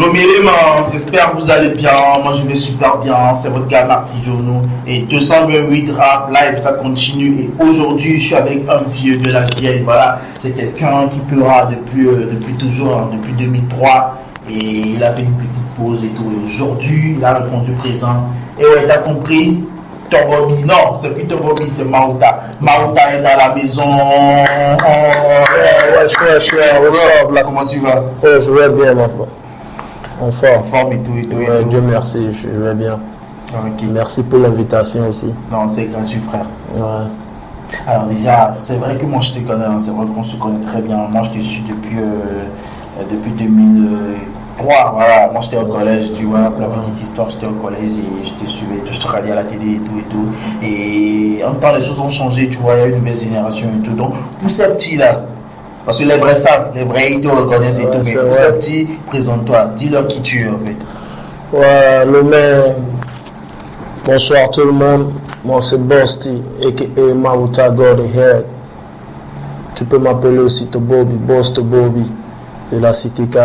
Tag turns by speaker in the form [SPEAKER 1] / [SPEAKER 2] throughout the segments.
[SPEAKER 1] Yo Mélément, j'espère que vous allez bien. Moi je vais super bien. C'est votre gars Marty Jono. Et 228 Rap Live, ça continue. Et aujourd'hui, je suis avec un vieux de la vieille. Voilà, c'est quelqu'un qui pleura depuis toujours, hein, depuis 2003. Et il a fait une petite pause et tout. Et aujourd'hui, il a répondu présent. Et ouais, t'as compris? Tobobi, non, c'est plus Tobobi, c'est Maouta. Maouta est dans la maison. Comment tu vas?
[SPEAKER 2] Oh, je vais bien, ma foi.
[SPEAKER 1] En forme et tout.
[SPEAKER 2] Ouais, Dieu merci, je vais bien.
[SPEAKER 1] Okay.
[SPEAKER 2] Merci pour l'invitation aussi.
[SPEAKER 1] Non, c'est gratuit, frère.
[SPEAKER 2] Ouais.
[SPEAKER 1] Alors déjà, c'est vrai que moi je te connais, hein, c'est vrai qu'on se connaît très bien. Moi je te suis depuis 2003, voilà. Moi j'étais au collège, tu vois, pour la petite histoire, j'étais au collège et je te suivais, je te regardais à la télé et tout. Et en même temps les choses ont changé, tu vois, il y a une nouvelle génération et tout. Donc pour ces petits là, parce que les vrais savent, les vrais ils te reconnaissent et tout, mais pour ces petits, présente-toi, dis-leur qui tu es en fait.
[SPEAKER 2] Ouais, le maire. Bonsoir tout le monde, moi c'est Bosti, a.k.a. Maouta God Head. Tu peux m'appeler aussi Tobobi, Boss Tobobi de la Cité K.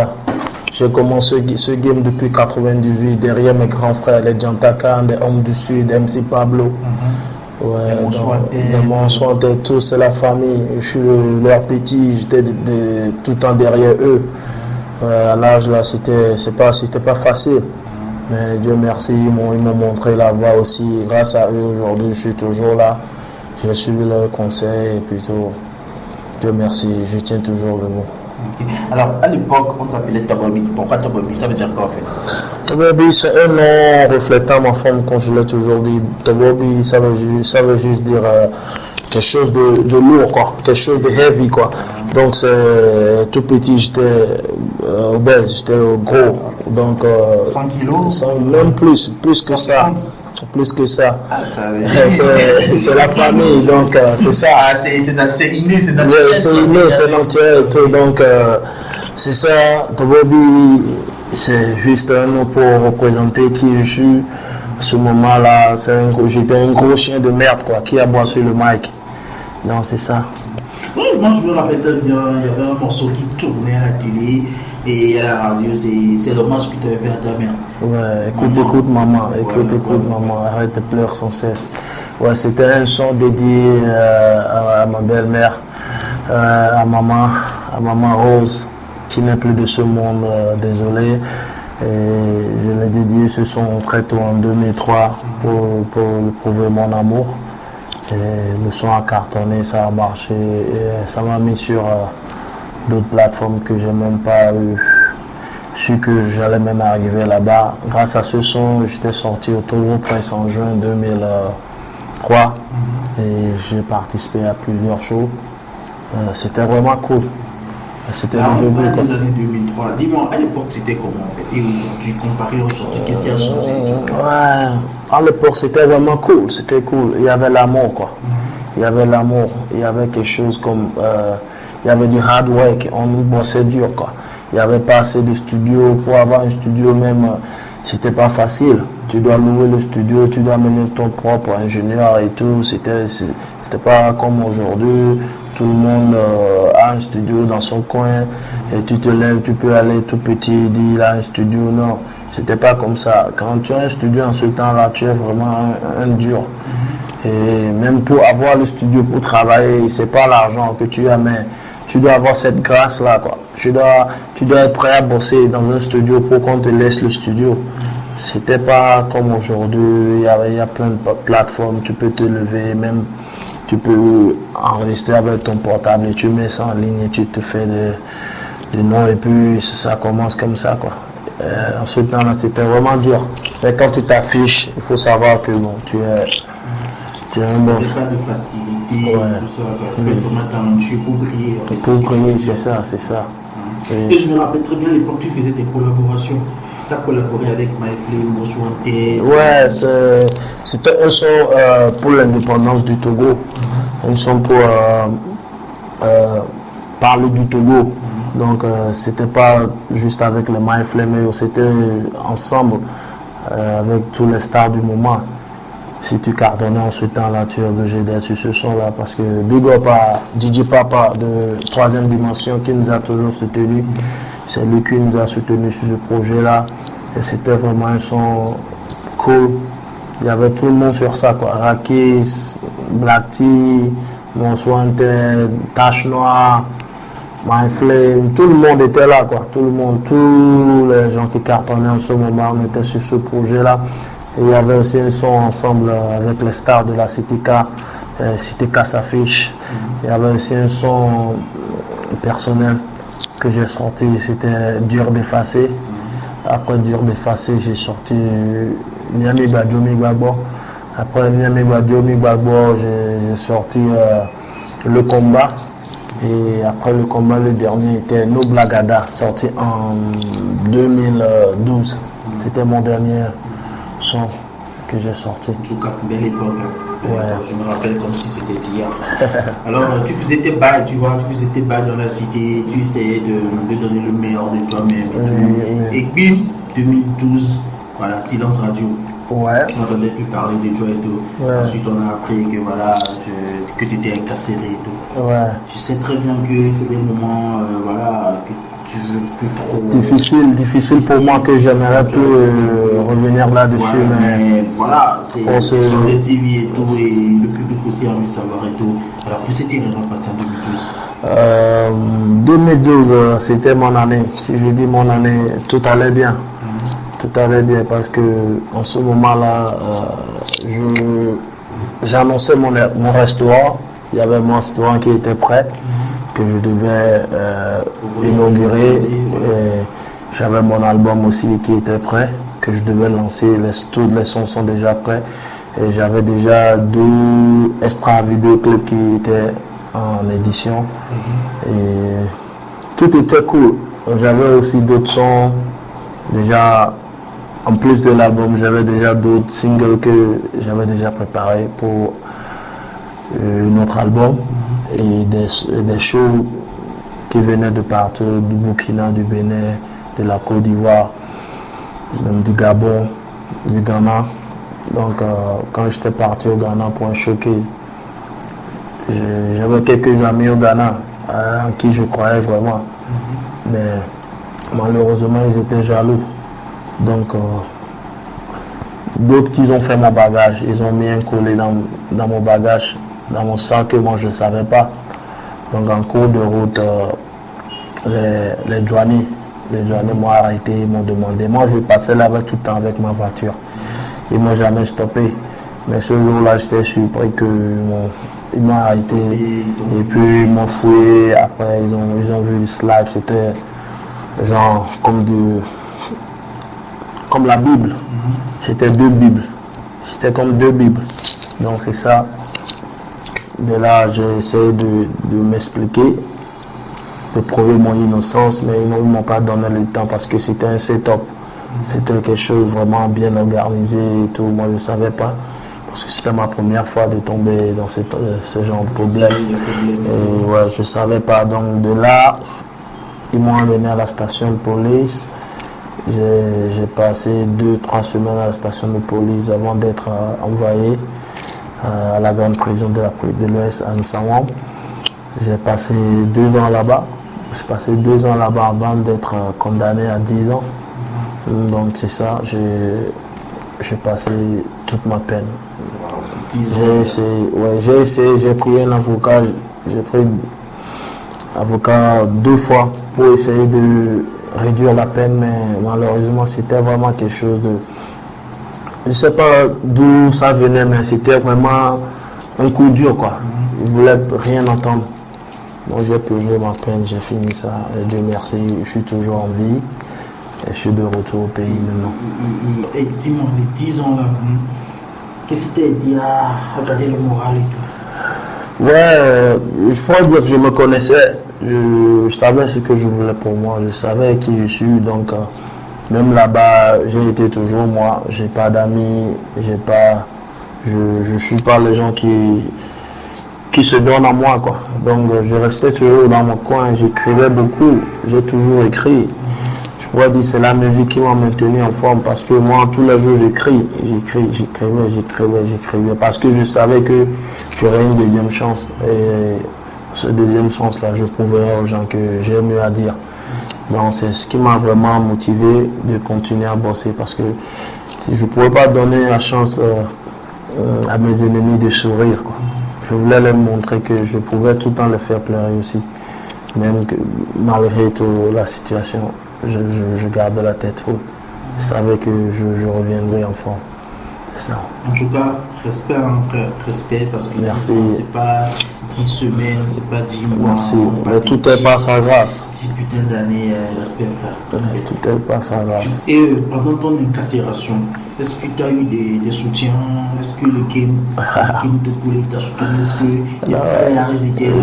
[SPEAKER 2] J'ai commencé ce game depuis 98 derrière mes grands frères, les Jantakan, les Hommes du Sud, MC Pablo. Ouais, les Monsouantais, tous, c'est la famille. Je suis leur petit, j'étais tout le temps derrière eux. À l'âge là, c'était pas facile. Mais Dieu merci, ils m'ont montré la voie aussi. Grâce à eux, aujourd'hui, je suis toujours là. J'ai suivi leurs conseils et plutôt, Dieu merci, je tiens toujours le mot.
[SPEAKER 1] Okay. Alors, à l'époque, on t'appelait Tobobi. Pourquoi Tobobi? Ça veut dire quoi en fait?
[SPEAKER 2] Tobobi, c'est un nom reflétant ma forme, comme je l'ai toujours dit. Tobobi, ça veut juste dire quelque chose de lourd, quoi. Quelque chose de heavy, quoi. Donc, c'est tout petit, j'étais obèse, j'étais gros. Donc,
[SPEAKER 1] 100 kilos?
[SPEAKER 2] Même plus que 150. Ça. Plus que ça. C'est la famille, donc c'est ça.
[SPEAKER 1] Ah, c'est inné, c'est naturel.
[SPEAKER 2] Ouais, c'est inné, c'est naturel et tout. Donc, c'est ça. Tobobi, c'est juste un nom pour représenter qui je suis. À ce moment-là, j'étais un gros chien de merde, quoi, qui aboie sur le mic. Non, c'est ça.
[SPEAKER 1] Oui, moi je me rappelle très bien, il y avait un morceau qui tournait à la télé et à la radio, c'est l'hommage que tu avais fait à ta mère.
[SPEAKER 2] Ouais, écoute maman, écoute maman, arrête de pleurer sans cesse. Ouais, c'était un son dédié à ma belle-mère, à maman Rose, qui n'est plus de ce monde, désolé. Et je l'ai dédié ce son très tôt en 2003 pour prouver mon amour. Et le son a cartonné, ça a marché, et ça m'a mis sur d'autres plateformes que j'ai même pas su que j'allais même arriver là-bas. Grâce à ce son, j'étais sorti au Togo Presse en juin 2003 et j'ai participé à plusieurs shows. C'était vraiment cool. C'était le début.
[SPEAKER 1] Dans les années 2003, dis-moi, à l'époque c'était comment en fait? Et aujourd'hui, comparé aujourd'hui, qu'est-ce qui a changé?
[SPEAKER 2] Ouais, à l'époque c'était vraiment cool, c'était cool. Il y avait l'amour, quoi. Il y avait l'amour, il y avait quelque chose comme. Il y avait du hard work, on nous bossait dur, quoi. Il n'y avait pas assez de studio. Pour avoir un studio même, c'était pas facile. Tu dois louer le studio, tu dois amener ton propre ingénieur et tout. C'était pas comme aujourd'hui. Tout le monde a un studio dans son coin et tu te lèves, tu peux aller tout petit, dire il a un studio. Non, c'était pas comme ça. Quand tu as un studio en ce temps-là, tu es vraiment un dur. Et même pour avoir le studio pour travailler, c'est pas l'argent que tu as, mais tu dois avoir cette grâce-là, quoi. Tu dois être prêt à bosser dans un studio pour qu'on te laisse le studio. C'était pas comme aujourd'hui, il y a plein de plateformes, tu peux te lever, même tu peux enregistrer avec ton portable et tu mets ça en ligne et tu te fais des noms et puis ça commence comme ça, quoi. En ce temps-là, c'était vraiment dur. Mais quand tu t'affiches, il faut savoir que bon, tu es un boss.
[SPEAKER 1] Pas de facilité, ouais. Tout ça, quoi. Vraiment talentueux pour briller. En fait,
[SPEAKER 2] pour briller, c'est ça.
[SPEAKER 1] Et je me rappelle très bien à l'époque, tu faisais des collaborations. Tu as collaboré avec Maïflé, Moussouanté.
[SPEAKER 2] Ouais, c'était un son pour l'indépendance du Togo. Un son pour parler du Togo. Donc, c'était pas juste avec les Maïflé, mais c'était ensemble avec tous les stars du moment. Si tu cartonnais en ce temps-là, tu es obligé d'être sur ce son-là parce que Big Up à DJ Papa de 3e dimension qui nous a toujours soutenus. C'est lui qui nous a soutenus sur ce projet-là. Et c'était vraiment un son cool. Il y avait tout le monde sur ça, quoi. Rakis, Black T, Monswante, Tache Noire, My Flame, tout le monde était là, quoi. Tout le monde, tous les gens qui cartonnaient en ce moment, on était sur ce projet-là. Et il y avait aussi un son ensemble avec les stars de la CTK, CTK s'affiche. Il y avait aussi un son personnel que j'ai sorti, c'était Dur d'effacer. Après Dur d'effacer, j'ai sorti Niamey Badjomi Gbagbo. Après Niamey Badjomi Gbagbo, j'ai sorti Le Combat. Et après Le Combat, le dernier était No Blagada, sorti en 2012. C'était mon dernier son que j'ai sorti.
[SPEAKER 1] En tout cas, belle époque.
[SPEAKER 2] Ouais.
[SPEAKER 1] Je me rappelle comme si c'était hier. Alors, tu faisais tes bails, tu vois, tu faisais tes bails dans la cité, tu essayais de donner le meilleur de toi-même. Et puis, 2012, voilà, Silence Radio.
[SPEAKER 2] Ouais.
[SPEAKER 1] On n'entendait plus parler de toi et tout.
[SPEAKER 2] Ouais.
[SPEAKER 1] Ensuite, on a appris que voilà, que tu étais incarcéré et tout.
[SPEAKER 2] Ouais.
[SPEAKER 1] Je sais très bien que c'est des moments, voilà, que tu veux plus trop.
[SPEAKER 2] Difficile pour moi que j'aimerais plus revenir là-dessus.
[SPEAKER 1] Ouais, mais voilà, c'est sur les TV et tout, et le public aussi a envie de savoir et tout. Alors, que s'est-il vraiment passé en 2012?
[SPEAKER 2] 2012, c'était mon année. Si je dis mon année, tout allait bien. Tout allait bien parce que en ce moment-là, j'annonçais mon restaurant. Il y avait mon restaurant qui était prêt, que je devais inaugurer. J'avais mon album aussi qui était prêt, que je devais lancer. Tous les sons sont déjà prêts. Et j'avais déjà 2 extra vidéoclips qui étaient en édition. Et tout était cool. J'avais aussi d'autres sons. Déjà, en plus de l'album, j'avais déjà d'autres singles que j'avais déjà préparés pour notre album. Et des shows qui venaient de partout, du Burkina, du Bénin, de la Côte d'Ivoire, même du Gabon, du Ghana. Donc quand j'étais parti au Ghana pour un showcase, j'avais quelques amis au Ghana en qui je croyais vraiment. Mais malheureusement, ils étaient jaloux. Donc d'autres qui ont fait mon bagage, ils ont mis un collet dans mon bagage, dans mon sac que moi je ne savais pas. Donc en cours de route, les douaniers m'ont arrêté, ils m'ont demandé. Moi je passais là-bas tout le temps avec ma voiture. Ils ne m'ont jamais stoppé. Mais ce jour-là, j'étais surpris qu'ils m'ont arrêté. Et puis ils m'ont fouillé. Après ils ont vu le slide. C'était genre comme la Bible. C'était 2 Bibles. C'était comme 2 Bibles. Donc c'est ça. De là, j'ai essayé de m'expliquer, de prouver mon innocence, mais ils ne m'ont pas donné le temps parce que c'était un setup. C'était quelque chose vraiment bien organisé et tout. Moi, je ne savais pas. Parce que c'était ma première fois de tomber dans ce genre de problème. Et ouais, je ne savais pas. Donc de là, ils m'ont amené à la station de police. J'ai passé 2-3 semaines à la station de police avant d'être envoyé à la grande prison de l'Afrique de l'Ouest à Nsawam. J'ai passé 2 ans là-bas. J'ai passé 2 ans là-bas avant d'être condamné à 10 ans. Donc c'est ça, j'ai passé toute ma peine. J'ai essayé, j'ai pris un avocat, j'ai pris un avocat 2 fois pour essayer de réduire la peine, mais malheureusement c'était vraiment quelque chose de... Je ne sais pas d'où ça venait, mais c'était vraiment un coup dur, quoi. Ils ne voulaient rien entendre. Donc j'ai purgé ma peine, j'ai fini ça. Et Dieu merci, je suis toujours en vie. Et je suis de retour au pays maintenant.
[SPEAKER 1] Et dis-moi, les 10 ans là, qu'est-ce qui t'a aidé à garder le moral et tout?
[SPEAKER 2] Ouais, je pourrais dire que je me connaissais. Je savais ce que je voulais pour moi. Je savais qui je suis. Donc, même là-bas, j'ai été toujours moi. J'ai pas d'amis. Je suis pas les gens qui se donnent à moi, quoi. Donc, je restais toujours dans mon coin. J'écrivais beaucoup. J'ai toujours écrit. Je pourrais dire que c'est la musique qui m'a maintenu en forme parce que moi, tous les jours, j'écrivais parce que je savais que j'aurais une deuxième chance. Et cette deuxième chance-là, je prouverais aux gens que j'ai mieux à dire. Donc c'est ce qui m'a vraiment motivé de continuer à bosser parce que je ne pouvais pas donner la chance à mes ennemis de sourire, quoi. Je voulais leur montrer que je pouvais tout le temps les faire pleurer aussi. Même que malgré toute la situation, je gardais la tête haute. Je savais que je reviendrais en forme. C'est ça.
[SPEAKER 1] En tout cas, respect, hein, frère, respect, parce que
[SPEAKER 2] Merci.
[SPEAKER 1] c'est pas 10 semaines, c'est pas 10 mois.
[SPEAKER 2] Merci. Mais tout est par sa grâce.
[SPEAKER 1] 6 putains d'années, respect, frère. Respect.
[SPEAKER 2] Tout est par sa grâce.
[SPEAKER 1] Et pendant ton incarcération, est-ce que tu as eu des soutiens? Est-ce que le game de Koulé t'a soutenu? Est-ce que les frères étaient là?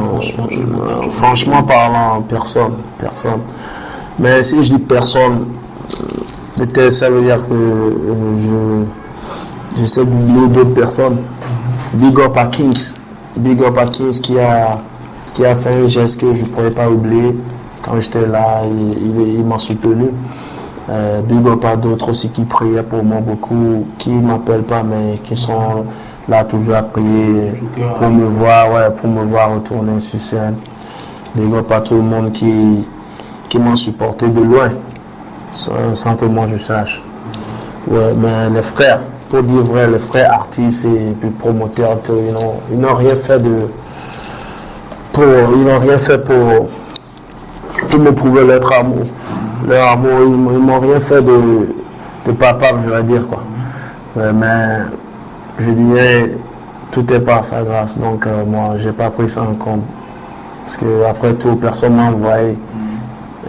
[SPEAKER 1] Franchement, tu le montres.
[SPEAKER 2] Franchement parlant, personne. Mais si je dis personne, peut-être ça veut dire que j'essaie d'oublier d'autres personnes. Big up à Kings qui a fait un geste que je ne pourrais pas oublier. Quand j'étais là, il m'a soutenu. Big up à d'autres aussi qui priaient pour moi beaucoup, qui ne m'appellent pas mais qui sont là toujours à prier pour me voir retourner sur scène. Big up à tout le monde qui m'a supporté de loin, sans que moi je sache. Ouais, mais les frères, pour dire vrai, les frères artistes et puis promoteurs, ils n'ont rien fait pour me prouver leur amour. Leur amour, ils m'ont rien fait de papable, je vais dire, quoi. Ouais, mais je dirais, tout est par sa grâce, donc moi, j'ai pas pris ça en compte. Parce que après tout, personne m'a envoyé.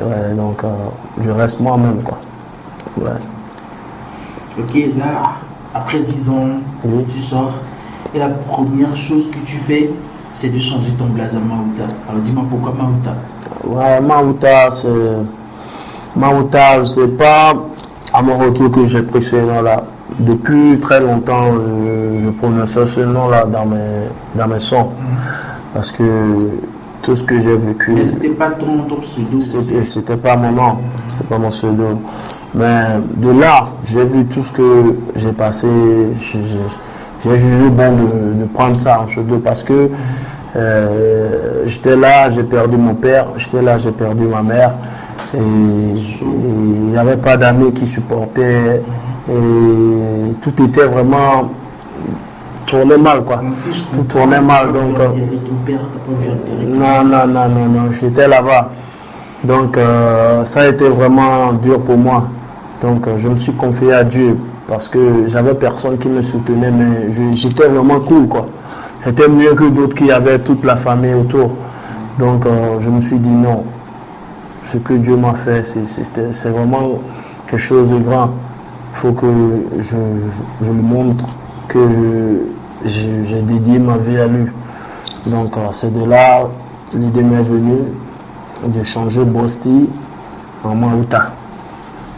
[SPEAKER 2] Ouais, donc je reste moi-même, quoi. Ouais.
[SPEAKER 1] Ok, là, après 10 ans,
[SPEAKER 2] Oui.
[SPEAKER 1] tu sors et la première chose que tu fais, c'est de changer ton blaze à Maouta. Alors dis-moi pourquoi Maouta?
[SPEAKER 2] Ouais, Maouta, c'est pas à mon retour que j'ai pris ce nom-là. Depuis très longtemps, je prononçais ce nom-là dans mes sons. Parce que tout ce que j'ai vécu.
[SPEAKER 1] Mais c'était pas ton pseudo.
[SPEAKER 2] C'était pas mon nom, c'était pas mon pseudo. Mais de là, j'ai vu tout ce que j'ai passé. J'ai jugé bon de prendre ça en pseudo parce que j'étais là, j'ai perdu mon père, j'étais là, j'ai perdu ma mère. Et il n'y avait pas d'amis qui supportaient. Et tout était vraiment tourné mal, quoi. Tout tournait mal. Donc, non, j'étais là-bas. Donc, ça a été vraiment dur pour moi. Donc, je me suis confié à Dieu parce que j'avais personne qui me soutenait, mais j'étais vraiment cool, quoi. J'étais mieux que d'autres qui avaient toute la famille autour. Donc, je me suis dit non. Ce que Dieu m'a fait, c'est vraiment quelque chose de grand. Il faut que je lui montre que j'ai dédié ma vie à lui. Donc c'est de là l'idée m'est venue de changer Bosti en Maouta.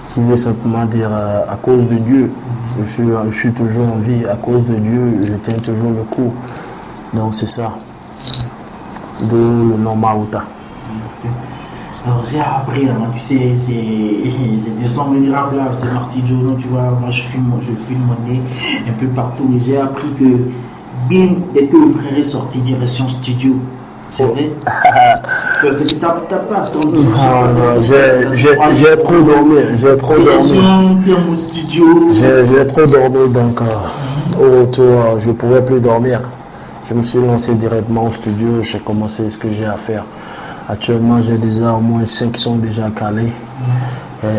[SPEAKER 2] Qui veut simplement dire à cause de Dieu. Je suis toujours en vie, à cause de Dieu, je tiens toujours le coup. Donc c'est ça. De le nom Maouta.
[SPEAKER 1] Alors j'ai appris, là, tu sais, c'est 200 000 rap là, c'est Marty Jono, tu vois, moi je filme mon nez un peu partout et j'ai appris que bien dès que le frère est sorti direction studio, c'est vrai? C'est que t'as pas attendu.
[SPEAKER 2] Non, j'ai trop dormi,
[SPEAKER 1] Direction au studio.
[SPEAKER 2] J'ai trop dormi, donc au retour, je ne pouvais plus dormir. Je me suis lancé directement au studio, j'ai commencé ce que j'ai à faire. Actuellement, j'ai déjà au moins 5 qui sont déjà calés,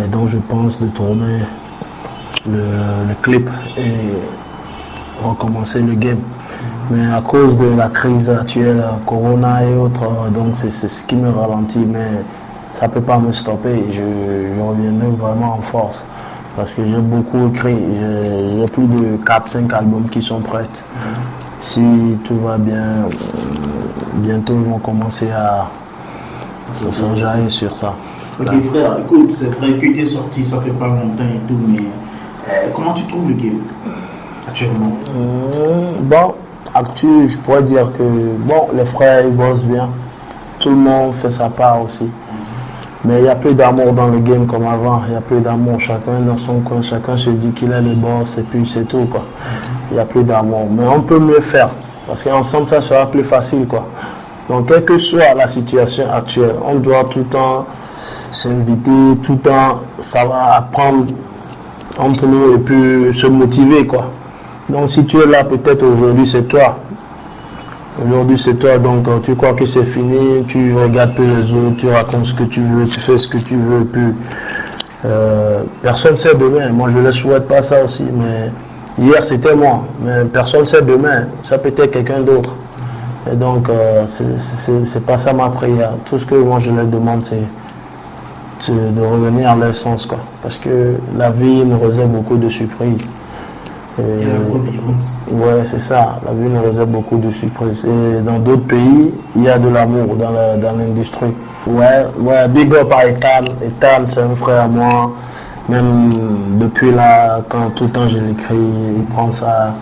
[SPEAKER 2] donc je pense de tourner le clip et recommencer le game. Mais à cause de la crise actuelle, Corona et autres, donc c'est ce qui me ralentit, mais ça ne peut pas me stopper. Je reviendrai vraiment en force parce que j'ai beaucoup écrit, j'ai plus de 4-5 albums qui sont prêts. Si tout va bien, bientôt ils vont commencer à s'enjailler sur ça.
[SPEAKER 1] Ok frère, écoute, c'est vrai que tu es sorti, ça fait pas longtemps et tout, mais comment tu trouves le game actuellement?
[SPEAKER 2] Bon, actuellement, je pourrais dire que bon, les frères ils bossent bien, tout le monde fait sa part aussi. Mais il n'y a plus d'amour dans le game comme avant, il n'y a plus d'amour, chacun dans son coin, chacun se dit qu'il est le boss et puis c'est tout, quoi. Il n'y a plus d'amour, mais on peut mieux faire, parce qu'ensemble ça sera plus facile, quoi. Donc quelle que soit la situation actuelle, on doit tout le temps s'inviter tout le temps, ça va apprendre entre nous et puis se motiver quoi. Donc si tu es là, peut-être aujourd'hui c'est toi. Aujourd'hui c'est toi, donc tu crois que c'est fini, tu regardes plus les autres, tu racontes ce que tu veux, tu fais ce que tu veux, puis personne ne sait demain. Moi je ne le souhaite pas ça aussi, mais hier c'était moi, mais personne ne sait demain, ça peut être quelqu'un d'autre. Et donc c'est pas ça ma prière. Tout ce que moi je leur demande c'est de revenir à leur sens quoi. Parce que la vie nous réserve beaucoup de surprises. Ouais, c'est ça. La vie nous réserve beaucoup de surprises. Et dans d'autres pays, il y a de l'amour dans l'industrie. Ouais, big up à Ethan. Ethan, c'est un frère à moi. Même depuis là, quand tout le temps je l'écris, il prend ça.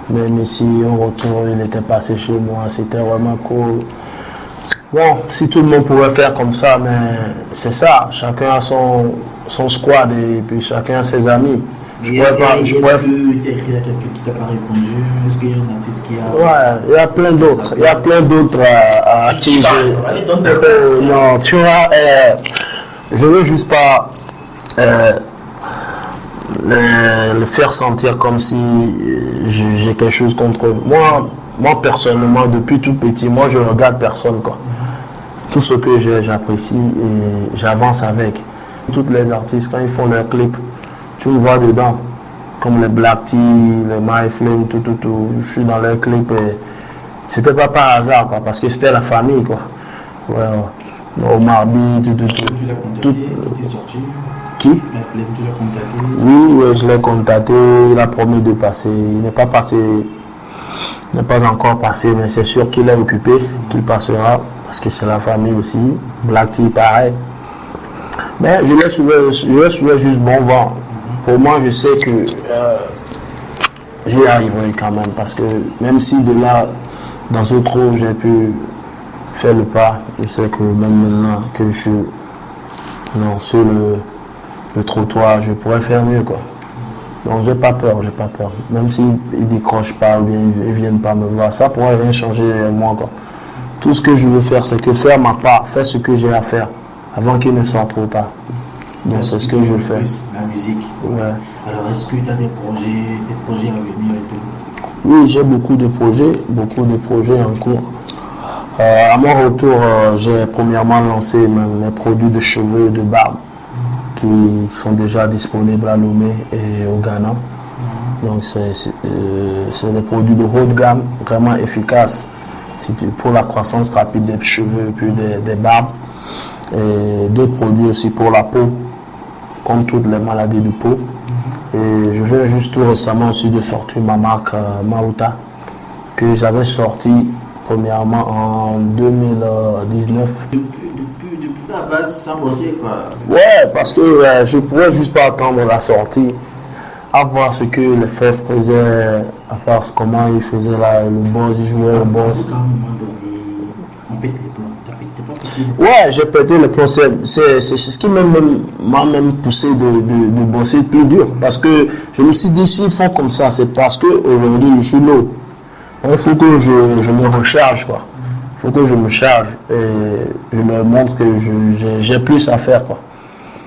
[SPEAKER 2] Même ici, au retour, il était passé chez moi. C'était vraiment cool. Bon, si tout le monde pouvait faire comme ça, mais c'est ça. Chacun a son squad et puis chacun a ses amis.
[SPEAKER 1] Est-ce que tu as écrit à quelqu'un qui t'a pas répondu? Est-ce qu'il y a un artiste qui a...
[SPEAKER 2] Ouais, il y a plein d'autres. Il y a plein d'autres à qui non, tu vois, je veux juste pas le faire sentir comme si j'ai quelque chose contre eux. Moi, personnellement, depuis tout petit, moi, je regarde personne, quoi. Tout ce que j'apprécie et j'avance avec. Toutes les artistes, quand ils font leurs clips, tu me vois dedans, comme les Black Tea, les My Flame, tout. Je suis dans leurs clips et c'était pas par hasard, quoi, parce que c'était la famille, quoi. Ouais. Omar B, tout.
[SPEAKER 1] Tu l'as contacté, il est sorti.
[SPEAKER 2] Qui?
[SPEAKER 1] My Flame, tu l'as contacté?
[SPEAKER 2] Oui, je l'ai contacté, il a promis de passer. Il n'est pas passé, il n'est pas encore passé, mais c'est sûr qu'il est occupé, qu'il passera, parce que c'est la famille aussi. Black Tea, pareil. Mais je lui souhaite juste bon vent. Pour moi, je sais que j'y arriverai quand même, parce que même si de là, dans ce trou, j'ai pu faire le pas, je sais que même maintenant que je suis sur le trottoir, je pourrais faire mieux, quoi. Donc j'ai pas peur. Même s'ils ne décrochent pas ou bien ils ne viennent pas me voir, ça pourrait rien changer moi, quoi. Tout ce que je veux faire, c'est que faire ma part, faire ce que j'ai à faire, avant qu'il ne soit trop tard. Donc c'est ce que je fais.
[SPEAKER 1] La musique.
[SPEAKER 2] Ouais.
[SPEAKER 1] Alors est-ce que tu as des projets à venir et tout?
[SPEAKER 2] Oui, j'ai beaucoup de projets en cours. À mon retour, j'ai premièrement lancé mes produits de cheveux et de barbe qui sont déjà disponibles à Lomé et au Ghana. Donc c'est des produits de haut de gamme, vraiment efficaces pour la croissance rapide des cheveux et puis des barbes. Et d'autres produits aussi pour la peau, comme toutes les maladies de peau. Et je viens juste tout récemment aussi de sortir ma marque Maouta, que j'avais sorti premièrement en 2019.
[SPEAKER 1] Depuis la base, sans bosser, quoi.
[SPEAKER 2] Ouais, parce que je ne pourrais juste pas attendre la sortie, à voir ce que les frères faisaient, à voir comment ils faisaient le boss, ils jouaient le boss.
[SPEAKER 1] À un moment donné, on pète les plombs.
[SPEAKER 2] Ouais, j'ai pété le procès. C'est ce qui m'a même poussé de bosser plus dur. Parce que je me suis dit, s'ils font comme ça, c'est parce qu'aujourd'hui, je suis lourd. Il faut que je me recharge, quoi. Il faut que je me charge et je me montre que j'ai plus à faire, quoi.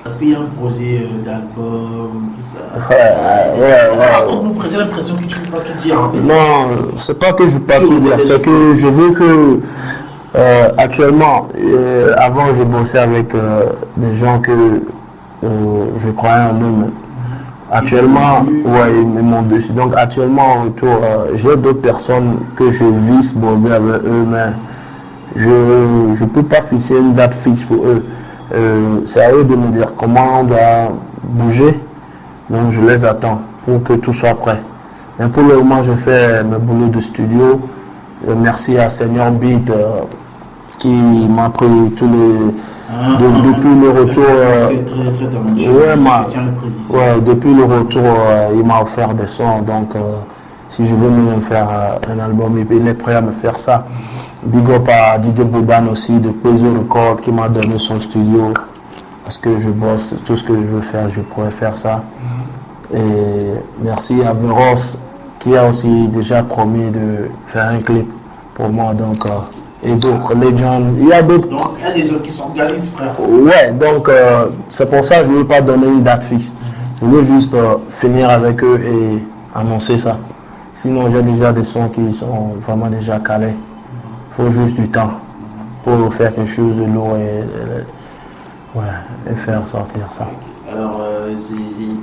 [SPEAKER 1] Est-ce qu'il y a un projet d'album, tout ça?
[SPEAKER 2] Ouais.
[SPEAKER 1] J'ai l'impression que tu ne veux pas tout dire, en fait.
[SPEAKER 2] Non, c'est pas que je ne veux pas tout dire, c'est que je veux que actuellement, avant je bossais avec des gens que je croyais en eux. Actuellement, ouais, ils m'ont dessus. Donc actuellement, en retour, j'ai d'autres personnes que je vise bosser avec eux, mais je ne peux pas fixer une date fixe pour eux. C'est à eux de me dire comment on doit bouger. Donc je les attends pour que tout soit prêt. Mais pour le moment, je fais mes boulots de studio. Merci à Senior Beat qui m'a pris tous les... depuis le retour... depuis le retour, il m'a offert des sons. Donc, si je veux même faire un album, il est prêt à me faire ça. Big up à DJ Boban aussi, de Peso Record, qui m'a donné son studio. Parce que je bosse, tout ce que je veux faire, je pourrais faire ça. Et merci à Veros, qui a aussi déjà promis de faire un clip pour moi. Donc, et d'autres, Legend. Il y a d'autres.
[SPEAKER 1] Donc, il y a des gens qui s'organisent, frère.
[SPEAKER 2] Ouais, donc c'est pour ça que je ne veux pas donner une date fixe. Je veux juste finir avec eux et annoncer ça. Sinon, j'ai déjà des sons qui sont vraiment déjà calés. Il faut juste du temps pour faire quelque chose de lourd et faire sortir ça.
[SPEAKER 1] Alors,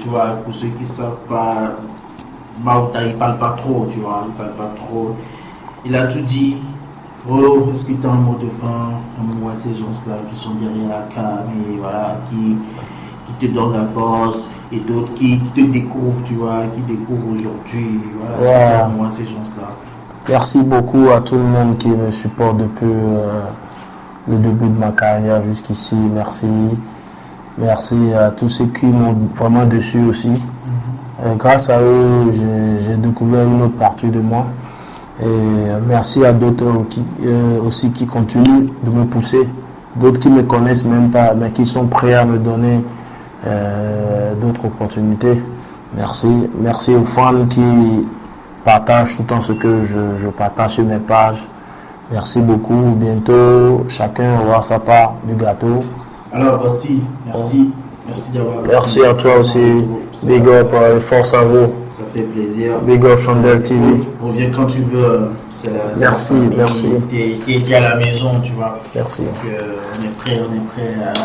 [SPEAKER 1] tu vois, pour ceux qui ne savent pas, Mauta, il ne parle pas trop, tu vois, il parle pas trop. Il a tout dit. Oh, est-ce que tu as un mot de fin, un mot à ces gens-là qui sont derrière la cam et voilà, qui te donnent la force et d'autres qui te découvrent, tu vois, qui découvrent aujourd'hui, voilà, est-ce que tu as un mot à ces gens-là?
[SPEAKER 2] Merci beaucoup à tout le monde qui me supporte depuis le début de ma carrière jusqu'ici. Merci. Merci à tous ceux qui m'ont vraiment dessus aussi. Grâce à eux, j'ai découvert une autre partie de moi. Et merci à d'autres aussi qui continuent de me pousser. D'autres qui ne me connaissent même pas, mais qui sont prêts à me donner d'autres opportunités. Merci. Merci aux fans qui partagent tout le temps ce que je partage sur mes pages. Merci beaucoup. Bientôt, chacun aura sa part du gâteau.
[SPEAKER 1] Alors, Basti, merci. Merci d'avoir.
[SPEAKER 2] Merci à toi aussi. Big up, force à vous.
[SPEAKER 1] Ça fait plaisir.
[SPEAKER 2] Big up Chandel TV.
[SPEAKER 1] Reviens quand tu veux.
[SPEAKER 2] Merci, merci.
[SPEAKER 1] Tu es à la maison, tu vois.
[SPEAKER 2] Merci.
[SPEAKER 1] Donc, on est prêt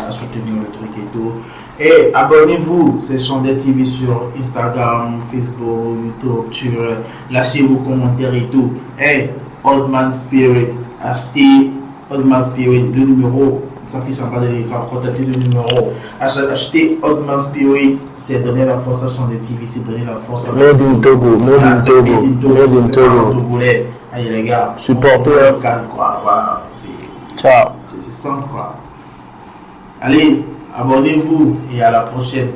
[SPEAKER 1] à soutenir le truc et tout. Et abonnez-vous, c'est Chandel TV sur Instagram, Facebook, YouTube. Lâchez vos commentaires et tout. Hey, Old Man Spirit, achetez Old Man Spirit, le numéro. Ça s'affiche en bas de l'écran, contactez le numéro. Acheter Old Man Spirit, c'est donner la force à Chandel TV, c'est donner la force à
[SPEAKER 2] Made in Togo, Made in Togo.
[SPEAKER 1] Allez les gars,
[SPEAKER 2] supportez.
[SPEAKER 1] Voilà,
[SPEAKER 2] ciao.
[SPEAKER 1] C'est simple quoi. Allez, abonnez-vous et à la prochaine.